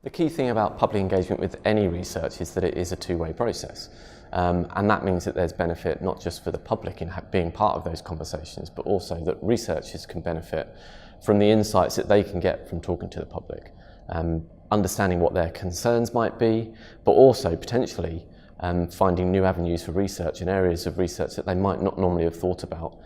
The key thing about public engagement with any research is that it is a two-way process. And that means that there's benefit not just for the public in being part of those conversations, but also that researchers can benefit from the insights that they can get from talking to the public, understanding what their concerns might be, but also potentially finding new avenues for research in areas of research that they might not normally have thought about,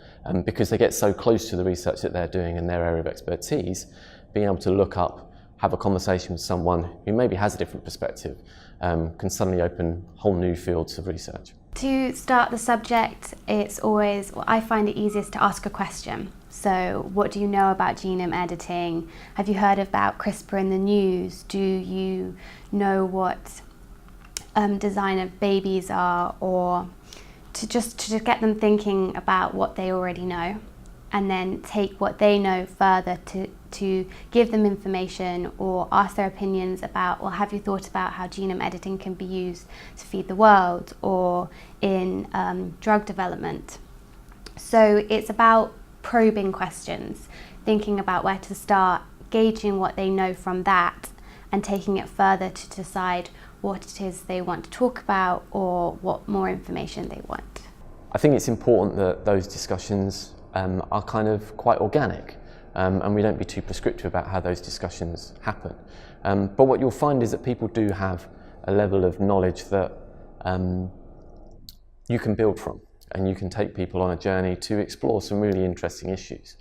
because they get so close to the research that they're doing in their area of expertise. Being able to look up, have a conversation with someone who maybe has a different perspective can suddenly open whole new fields of research. To start the subject, it's always, I find it easiest to ask a question. So, what do you know about genome editing? Have you heard about CRISPR in the news? Do you know what design of babies are? Or to get them thinking about what they already know, and then take what they know further to give them information or ask their opinions about, well, have you thought about how genome editing can be used to feed the world or in drug development? So it's about probing questions, thinking about where to start, gauging what they know from that, and taking it further to decide what it is they want to talk about or what more information they want. I think it's important that those discussions are kind of quite organic, and we don't be too prescriptive about how those discussions happen. But what you'll find is that people do have a level of knowledge that you can build from, and you can take people on a journey to explore some really interesting issues.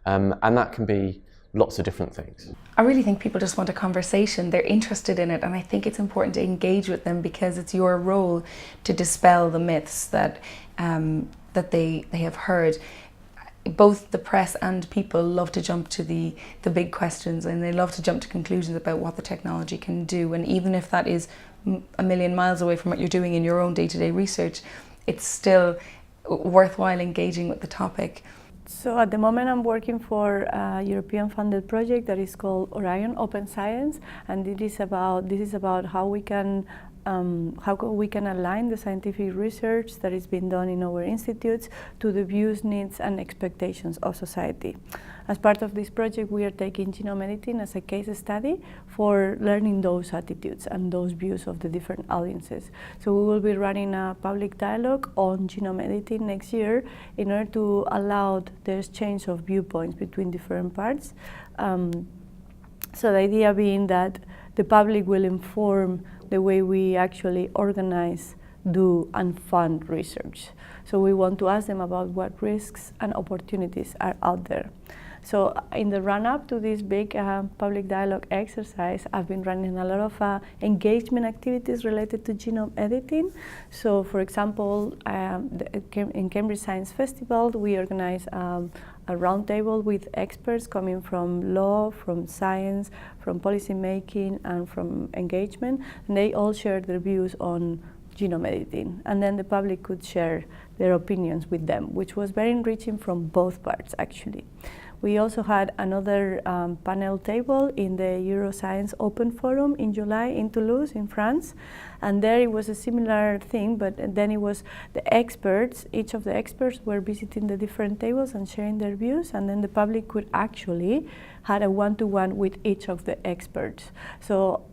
And that can be lots of different things. I really think people just want a conversation, they're interested in it, and I think it's important to engage with them because it's your role to dispel the myths that they have heard. Both the press and people love to jump to the big questions, and they love to jump to conclusions about what the technology can do, and even if that is a million miles away from what you're doing in your own day-to-day research, it's still worthwhile engaging with the topic. So at the moment I'm working for a European funded project that is called Orion Open Science, and this is about how we can align the scientific research that is being done in our institutes to the views, needs and expectations of society. As part of this project, we are taking genome editing as a case study for learning those attitudes and those views of the different audiences. So we will be running a public dialogue on genome editing next year in order to allow the exchange of viewpoints between different parts. So the idea being that the public will inform the way we actually organize, do and fund research. So we want to ask them about what risks and opportunities are out there. So in the run-up to this big public dialogue exercise, I've been running a lot of engagement activities related to genome editing. So for example, in Cambridge Science Festival, we organize a roundtable with experts coming from law, from science, from policy making and from engagement, and they all shared their views on genome editing, and then the public could share their opinions with them, which was very enriching from both parts actually. We also had another panel table in the Euroscience Open Forum in July in Toulouse in France, and there it was a similar thing, but then it was the experts, each of the experts were visiting the different tables and sharing their views, and then the public could actually had a one-to-one with each of the experts. So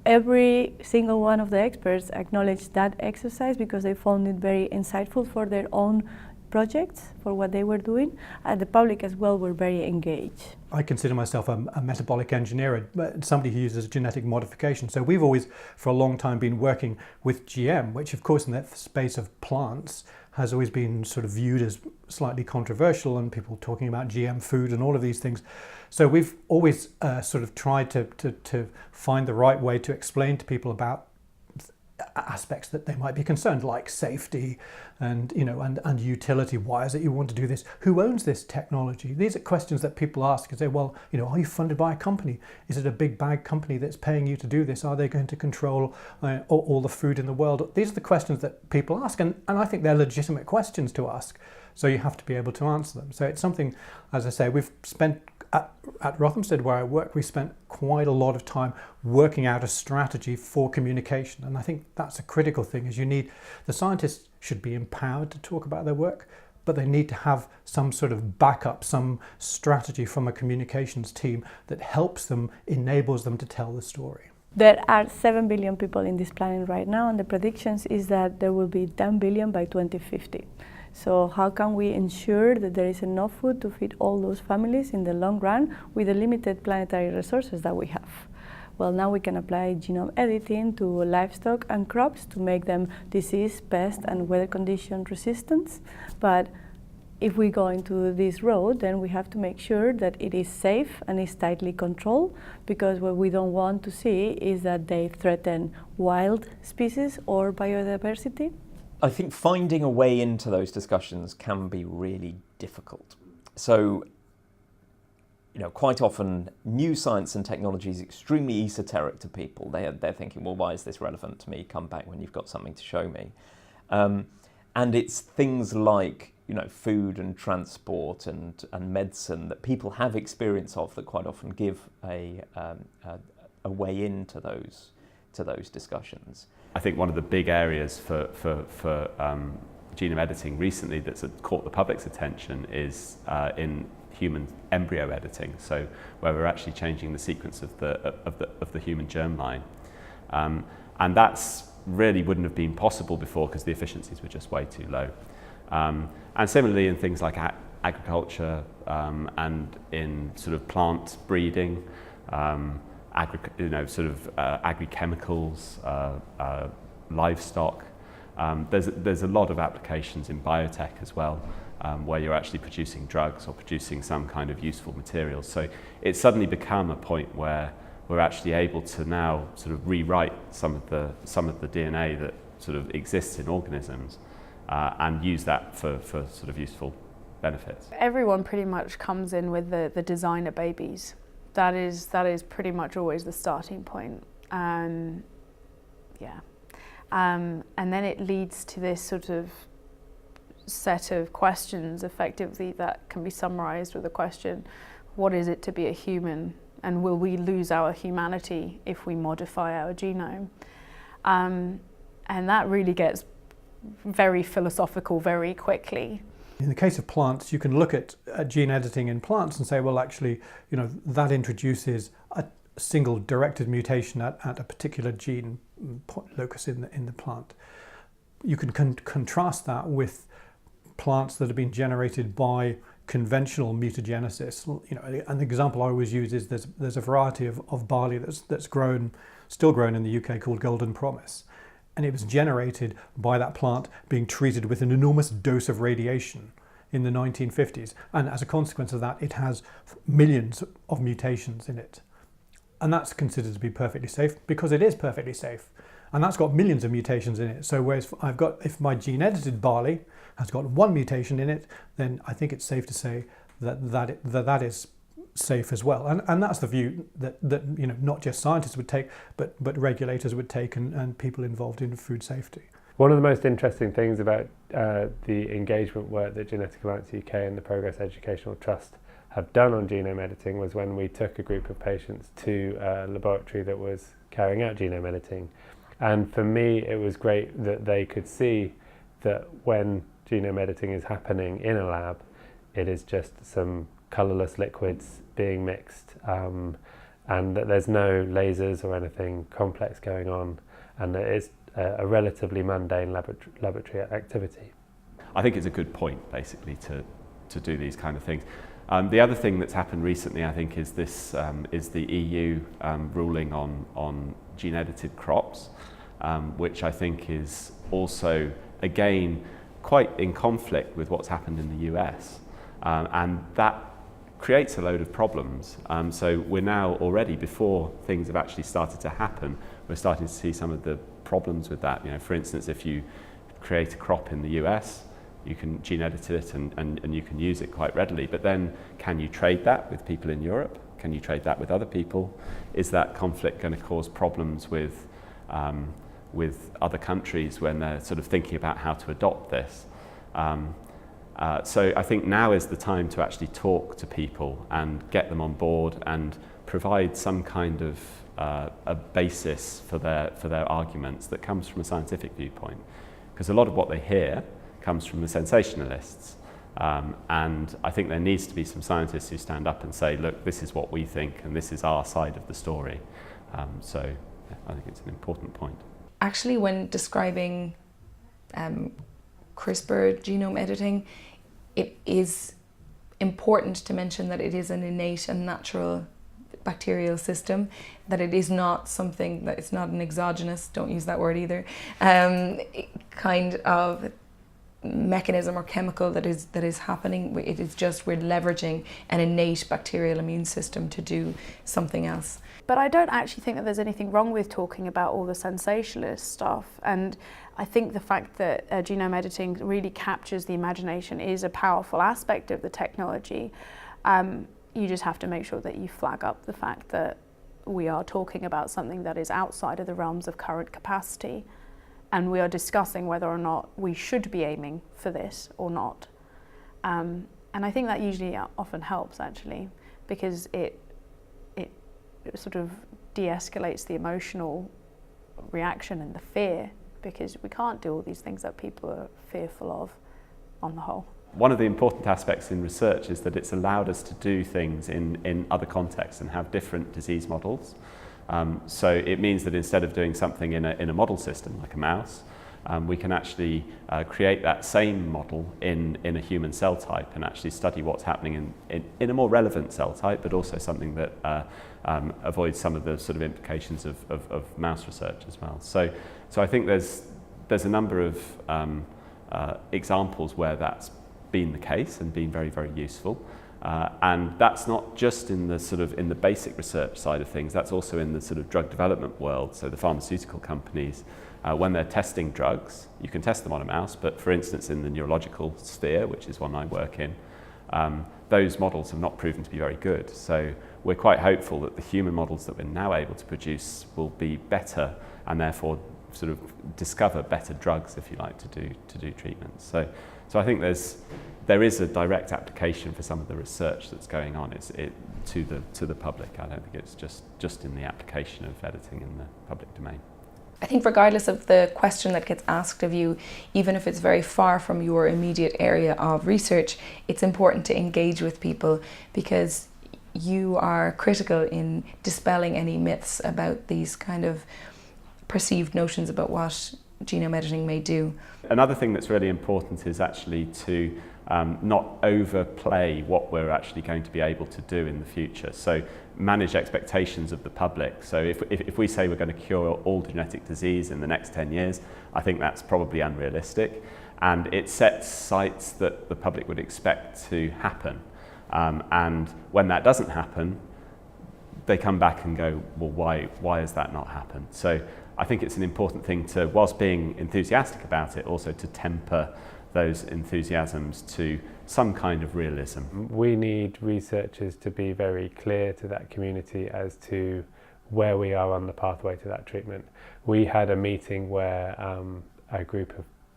every single one of the experts acknowledged that exercise because they found it very insightful for their own projects, for what they were doing, and the public as well were very engaged. I consider myself a metabolic engineer, somebody who uses genetic modification. So we've always, for a long time, been working with GM, which of course in that space of plants has always been sort of viewed as slightly controversial, and people talking about GM food and all of these things. So we've always sort of tried to find the right way to explain to people about aspects that they might be concerned, like safety and and utility. Why is it you want to do this? Who owns this technology? These are questions that people ask and say, well, are you funded by a company? Is it a big bag company that's paying you to do this? Are they going to control all the food in the world? These are the questions that people ask, and I think they're legitimate questions to ask. So you have to be able to answer them. So it's something, as I say, we've spent at Rothamsted, where I work, we spent quite a lot of time working out a strategy for communication, and I think that's a critical thing. Is the scientists should be empowered to talk about their work, but they need to have some sort of backup, some strategy from a communications team that helps them, enables them to tell the story. There are 7 billion people in this planet right now, and the predictions is that there will be 10 billion by 2050. So how can we ensure that there is enough food to feed all those families in the long run with the limited planetary resources that we have? Well, now we can apply genome editing to livestock and crops to make them disease, pest, and weather condition resistant. But if we go into this road, then we have to make sure that it is safe and is tightly controlled, because what we don't want to see is that they threaten wild species or biodiversity. I think finding a way into those discussions can be really difficult. So, quite often new science and technology is extremely esoteric to people. They're thinking, well, why is this relevant to me? Come back when you've got something to show me. And it's things like food and transport and medicine that people have experience of that quite often give a way into those discussions. I think one of the big areas for genome editing recently that's caught the public's attention is in human embryo editing. So where we're actually changing the sequence of the human germline, and that's really wouldn't have been possible before because the efficiencies were just way too low. And similarly in things like agriculture and in sort of plant breeding, agri-chemicals, livestock. There's a lot of applications in biotech as well, where you're actually producing drugs or producing some kind of useful materials. So it's suddenly become a point where we're actually able to now sort of rewrite some of the DNA that sort of exists in organisms and use that for sort of useful benefits. Everyone pretty much comes in with the designer babies. That is pretty much always the starting point. And then it leads to this sort of set of questions effectively that can be summarized with the question, what is it to be a human? And will we lose our humanity if we modify our genome? And that really gets very philosophical very quickly. In the case of plants, you can look at gene editing in plants and say, well, actually, that introduces a single directed mutation at a particular gene locus in the plant. You can contrast that with plants that have been generated by conventional mutagenesis. An example I always use is there's a variety of barley that's still grown in the UK called Golden Promise. And it was generated by that plant being treated with an enormous dose of radiation in the 1950s. And as a consequence of that, it has millions of mutations in it. And that's considered to be perfectly safe because it is perfectly safe. And that's got millions of mutations in it. So whereas if my gene edited barley has got one mutation in it, then I think it's safe to say that is safe as well. And that's the view that not just scientists would take, but regulators would take and people involved in food safety. One of the most interesting things about the engagement work that Genetic Alliance UK and the Progress Educational Trust have done on genome editing was when we took a group of patients to a laboratory that was carrying out genome editing. And for me, it was great that they could see that when genome editing is happening in a lab, it is just some colourless liquids being mixed, and that there's no lasers or anything complex going on, and that it's a relatively mundane laboratory activity. I think it's a good point, basically, to do these kind of things. The other thing that's happened recently, I think, is this is the EU ruling on gene-edited crops, which I think is also, again, quite in conflict with what's happened in the US, and that creates a load of problems. So we're now already, before things have actually started to happen, we're starting to see some of the problems with that. For instance, if you create a crop in the US, you can gene edit it and you can use it quite readily, but then can you trade that with people in Europe? Can you trade that with other people? Is that conflict going to cause problems with other countries when they're sort of thinking about how to adopt this? So I think now is the time to actually talk to people and get them on board and provide some kind of a basis for their arguments that comes from a scientific viewpoint. Because a lot of what they hear comes from the sensationalists. And I think there needs to be some scientists who stand up and say, look, this is what we think and this is our side of the story. So I think it's an important point. Actually, when describing CRISPR genome editing, it is important to mention that it is an innate and natural bacterial system, that it is not something that it's not an exogenous, don't use that word either, kind of mechanism or chemical that is happening. It is just we're leveraging an innate bacterial immune system to do something else. But I don't actually think that there's anything wrong with talking about all the sensationalist stuff, and I think the fact that genome editing really captures the imagination is a powerful aspect of the technology. You just have to make sure that you flag up the fact that we are talking about something that is outside of the realms of current capacity, and we are discussing whether or not we should be aiming for this or not. And I think that usually often helps, actually, because it sort of de-escalates the emotional reaction and the fear, because we can't do all these things that people are fearful of on the whole. One of the important aspects in research is that it's allowed us to do things in other contexts and have different disease models. So it means that instead of doing something in a model system like a mouse, we can actually create that same model in a human cell type and actually study what's happening in a more relevant cell type, but also something that avoids some of the sort of implications of mouse research as well. So I think there's a number of examples where that's been the case and been very, very useful. And that's not just in the basic research side of things, that's also in the sort of drug development world. So the pharmaceutical companies, when they're testing drugs, you can test them on a mouse, but for instance in the neurological sphere, which is one I work in, those models have not proven to be very good. So we're quite hopeful that the human models that we're now able to produce will be better and therefore sort of discover better drugs, if you like, to do treatments. So I think there is a direct application for some of the research that's going on to the public. I don't think it's just in the application of editing in the public domain. I think regardless of the question that gets asked of you, even if it's very far from your immediate area of research, it's important to engage with people, because you are critical in dispelling any myths about these kind of perceived notions about what genome editing may do. Another thing that's really important is actually to not overplay what we're actually going to be able to do in the future. So manage expectations of the public. So if we say we're going to cure all genetic disease in the next 10 years, I think that's probably unrealistic. And it sets sights that the public would expect to happen. And when that doesn't happen, they come back and go, well, why has that not happened? So I think it's an important thing to, whilst being enthusiastic about it, also to temper those enthusiasms to some kind of realism. We need researchers to be very clear to that community as to where we are on the pathway to that treatment. We had a meeting where a group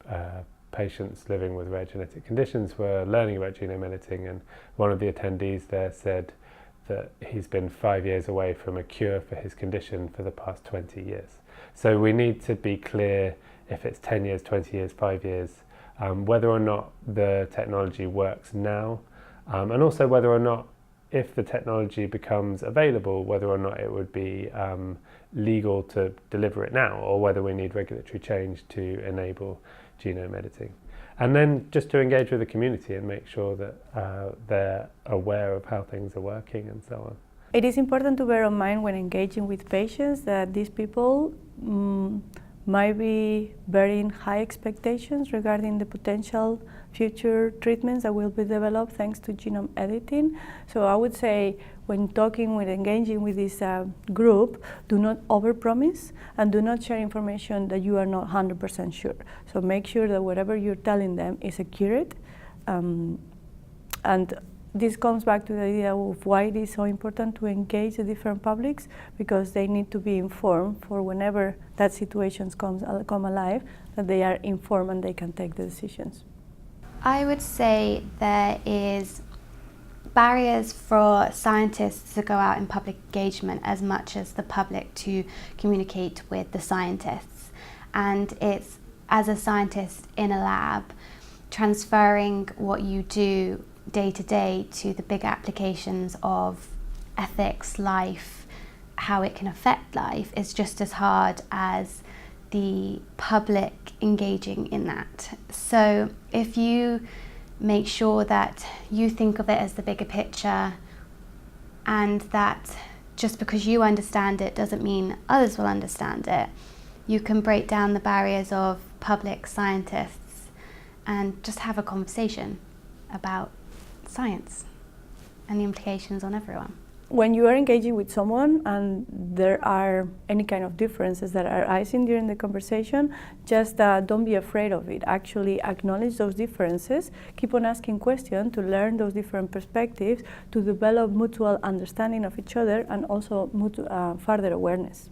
of patients living with rare genetic conditions were learning about genome editing, and one of the attendees there said that he's been 5 years away from a cure for his condition for the past 20 years. So we need to be clear, if it's 10 years, 20 years, 5 years, whether or not the technology works now, and also whether or not, if the technology becomes available, whether or not it would be legal to deliver it now, or whether we need regulatory change to enable genome editing. And then just to engage with the community and make sure that they're aware of how things are working and so on. It is important to bear in mind when engaging with patients that these people might be bearing high expectations regarding the potential future treatments that will be developed thanks to genome editing. So I would say when engaging with this group, do not overpromise and do not share information that you are not 100% sure. So make sure that whatever you're telling them is accurate. And this comes back to the idea of why it is so important to engage the different publics, because they need to be informed for whenever that situation come alive, that they are informed and they can take the decisions. I would say there is barriers for scientists to go out in public engagement as much as the public to communicate with the scientists. And it's, as a scientist in a lab, transferring what you do day to day to the big applications of ethics, life, how it can affect life is just as hard as the public engaging in that. So if you make sure that you think of it as the bigger picture, and that just because you understand it doesn't mean others will understand it, you can break down the barriers of public scientists and just have a conversation about science and the implications on everyone. When you are engaging with someone and there are any kind of differences that are arising during the conversation, just don't be afraid of it. Actually acknowledge those differences, keep on asking questions to learn those different perspectives, to develop mutual understanding of each other and also further awareness.